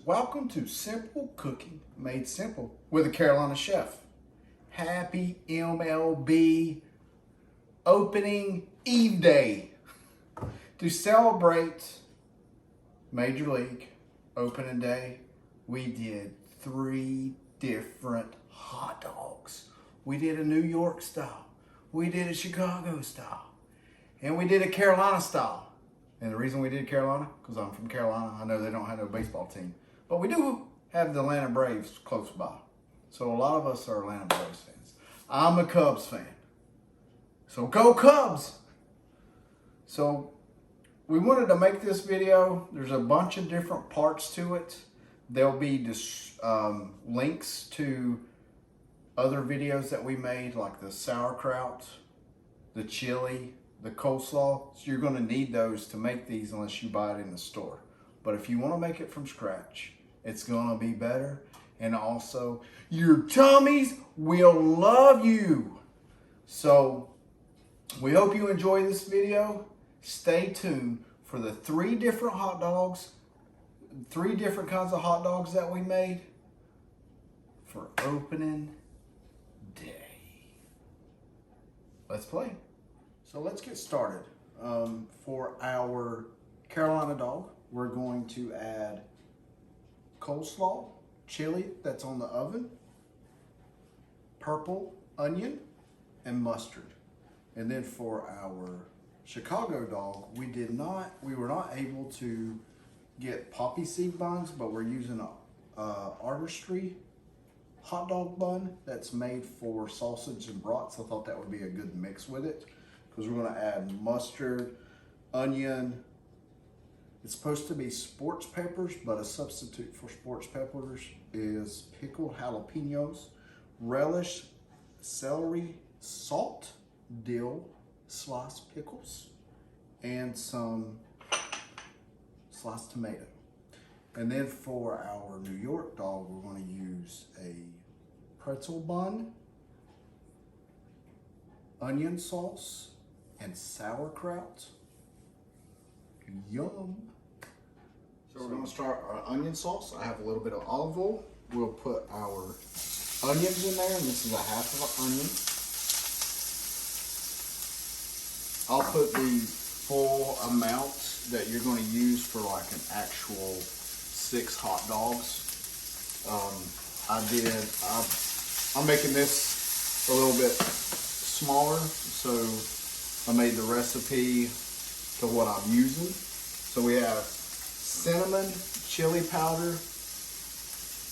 welcome to Simple Cooking Made Simple with a Carolina chef. Happy MLB opening Eve Day. To celebrate Major League opening day, we did 3 different hot dogs. We did a New York style, we did a Chicago style, and we did a Carolina style. And the reason we did Carolina, because I'm from Carolina. I know they don't have no baseball team, but we do have the Atlanta Braves close by. So a lot of us are Atlanta Braves fans. I'm a Cubs fan. So go Cubs! So we wanted to make this video. There's a bunch of different parts to it. There'll be links to other videos that we made, like the sauerkraut, the chili, the coleslaw. So you're going to need those to make these unless you buy it in the store. But if you want to make it from scratch, it's going to be better. And also, your tummies will love you. So we hope you enjoy this video. Stay tuned for the 3 different hot dogs, 3 different kinds of hot dogs that we made for opening day. Let's play. So let's get started. For our Carolina dog, we're going to add coleslaw, chili that's on the oven, purple onion, and mustard. And then for our Chicago dog, we were not able to get poppy seed buns, but we're using a artistry hot dog bun that's made for sausage and brats. I thought that would be a good mix with it, because we're going to add mustard, onion. It's supposed to be sports peppers, but a substitute for sports peppers is pickled jalapeños, relish, celery, salt, dill, sliced pickles, and some sliced tomato. And then for our New York dog, we're going to use a pretzel bun, onion sauce, and sauerkraut. Yum. So we're going to start our onion sauce. I have a little bit of olive oil. We'll put our onions in there, and this is a half of an onion. I'll put the full amount that you're going to use for like an actual 6 hot dogs. I'm making this a little bit smaller, so I made the recipe to what I'm using. So we have cinnamon, chili powder,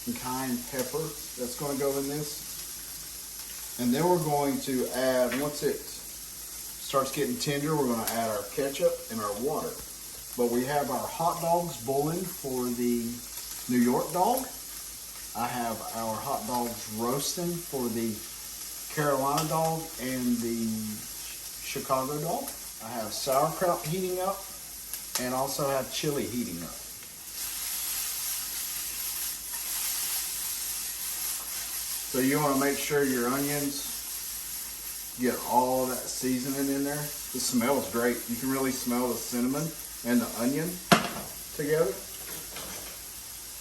and cayenne pepper that's going to go in this. And then we're going to add, once it starts getting tender, we're going to add our ketchup and our water. But we have our hot dogs boiling for the New York dog. I have our hot dogs roasting for the Carolina dog and the Chicago dog. I have sauerkraut heating up and also have chili heating up. So you want to make sure your onions get all that seasoning in there. The smell is great. You can really smell the cinnamon and the onion together.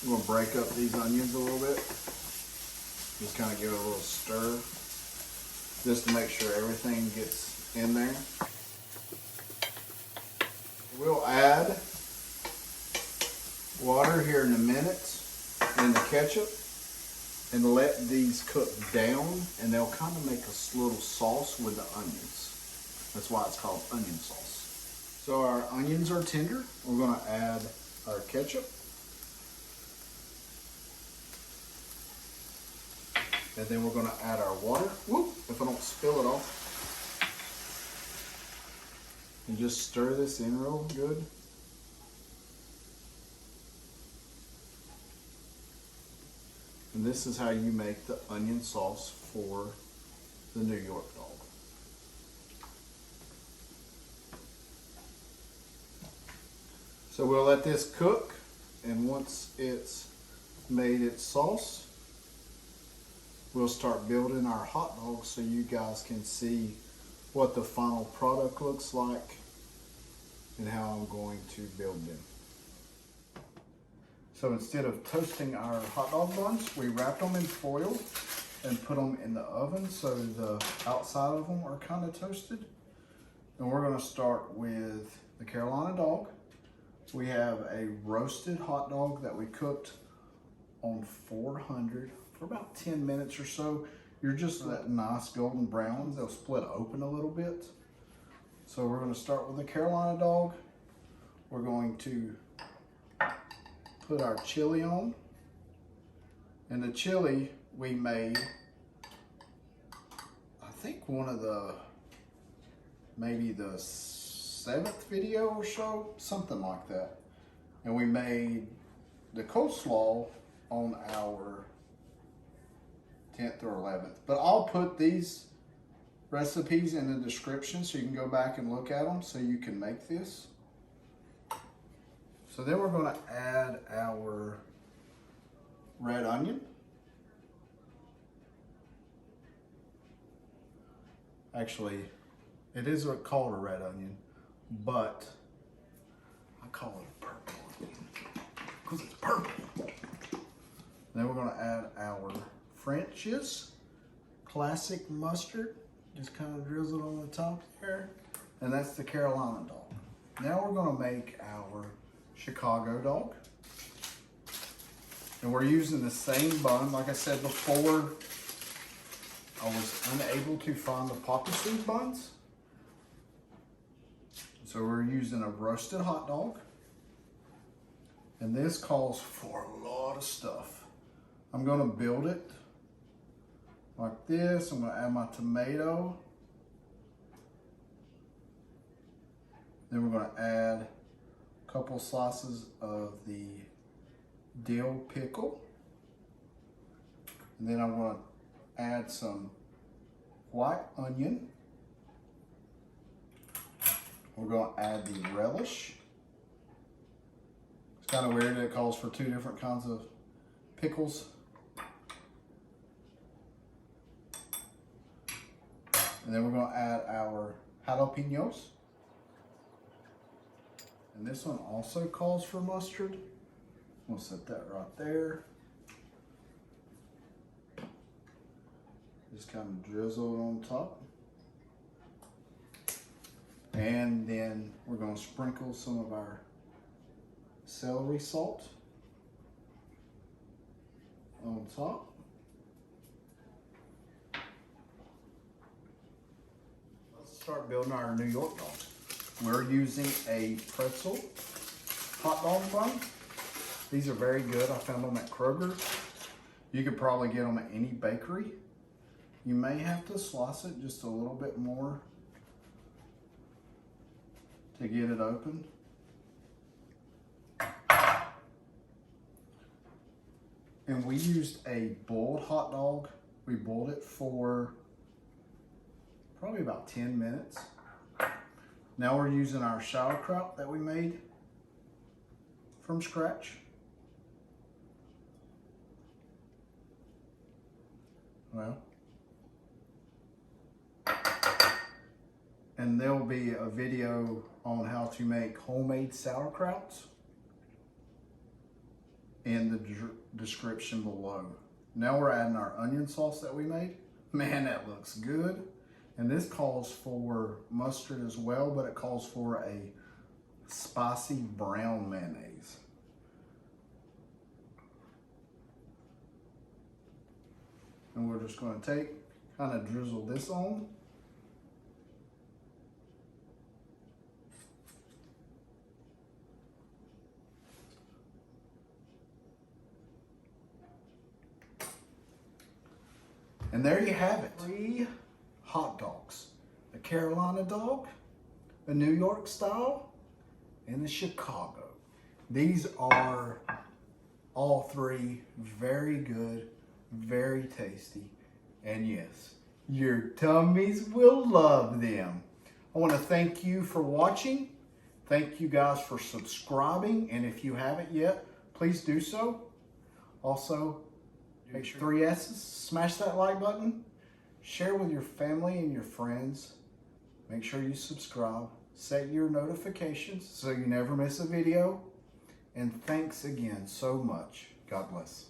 I'm going to break up these onions a little bit. Just kind of give it a little stir, just to make sure everything gets in there. We'll add water here in a minute and the ketchup and let these cook down, and they'll kind of make a little sauce with the onions. That's why it's called onion sauce. So our onions are tender. We're going to add our ketchup. And then we're going to add our water. Whoop, if I don't spill it all. And just stir this in real good. And this is how you make the onion sauce for the New York dog. So we'll let this cook, and once it's made its sauce, we'll start building our hot dogs so you guys can see what the final product looks like and how I'm going to build them. So instead of toasting our hot dog buns, we wrapped them in foil and put them in the oven so the outside of them are kind of toasted. And we're gonna start with the Carolina dog. We have a roasted hot dog that we cooked on 400 for about 10 minutes or so. You're just that nice golden brown. They'll split open a little bit. So we're gonna start with the Carolina dog. We're going to put our chili on. And the chili we made, I think one of the, maybe the 7th video or so, something like that. And we made the coleslaw on our 10th or 11th. But I'll put these recipes in the description so you can go back and look at them so you can make this. So then we're going to add our red onion. Actually, it is called a red onion, but I call it a purple onion because it's purple. Then we're going to add our French's classic mustard, just kind of drizzle it on the top there, and that's the Carolina dog. Now we're going to make our Chicago dog, and we're using the same bun. Like I said before, I was unable to find the poppy seed buns, so we're using a roasted hot dog, and this calls for a lot of stuff. I'm going to build it like this. I'm going to add my tomato, then we're going to add a couple slices of the dill pickle, and then I'm going to add some white onion. We're going to add the relish. It's kind of weird that it calls for 2 different kinds of pickles. And then we're going to add our jalapeños. And this one also calls for mustard. We'll set that right there. Just kind of drizzle it on top. And then we're going to sprinkle some of our celery salt on top. Let's start building our New York dog. We're using a pretzel hot dog bun. These are very good. I found them at Kroger. You could probably get them at any bakery. You may have to slice it just a little bit more to get it open. And we used a boiled hot dog. We boiled it for probably about 10 minutes. Now we're using our sauerkraut that we made from scratch. Well, and there'll be a video on how to make homemade sauerkrauts in the description below. Now we're adding our onion sauce that we made. Man, that looks good. And this calls for mustard as well, but it calls for a spicy brown mayonnaise. And we're just going to kind of drizzle this on. And there you have it. 3 hot dogs. The Carolina dog, the New York style, and the Chicago. These are all 3 very good, very tasty, and yes, your tummies will love them. I want to thank you for watching. Thank you guys for subscribing, and if you haven't yet, please do so. Also, make sure 3 S's, smash that like button, share with your family and your friends. Make sure you subscribe, set your notifications so you never miss a video. And thanks again so much. God bless.